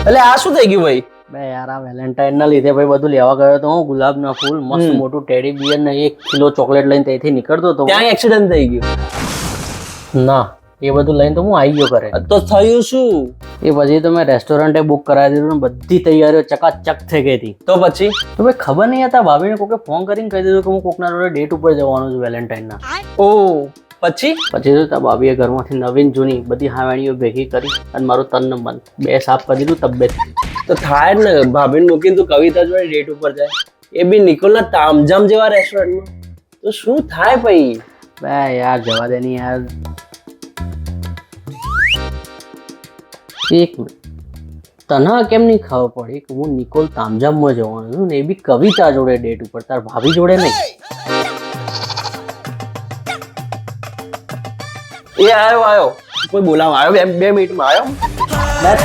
એટલે આ શું થઈ ગયું ભાઈ? બે યાર આ વેલેન્ટાઇન ના લીધે ભાઈ બધું લેવા ગયો તો હું ગુલાબના ફૂલ મસ્ત મોટું ટેડી બિયર ને 1 કિલો ચોકલેટ લઈને ત્યાંથી નીકળતો હતો. ત્યાં એક્સિડન્ટ થઈ ગયું? ના એ બધું લઈને તો હું આવી ગયો ઘરે. તો થયું શું? એ પછી તો મેં રેસ્ટોરન્ટે બુક કરાવી દીધું ને બધી તૈયારીઓ ચકાચક થઈ ગઈ હતી. તો પછી તો ભાઈ ખબર નહીં હતા ભાભીને કોકે ફોન કરીને કહી દીધું કે હું કોકના જોડે ડેટ ઉપર જવાનું છું વેલેન્ટાઇનના. ઓ પછી પછી તો ભાભીએ ઘરમાંથી નવીન જૂની બધી હાવાણીઓ ભેગી કરી અને મારું તન મન બે સાફ કરી દીધું તબિયત. તો થાય જ ને, ભાભીને મૂકીને તું કવિતા જોડે ડેટ ઉપર જાય, એ બી નિકોલના તામઝામ જેવા રેસ્ટોરન્ટમાં, તો શું થાય પછી? બે યાર જવા દે ની યાર. એક મિનિટ, તને કેમ નહીં ખબર પડી કે હું નિકોલ તામઝામમાં જવાનું છું ને એ બી કવિતા જોડે ડેટ ઉપર, તાર ભાભી જોડે નહીં? એ આવ્યો કોઈ બોલાવા આવ્યો, 2 મિનિટમાં આવ્યો. બસ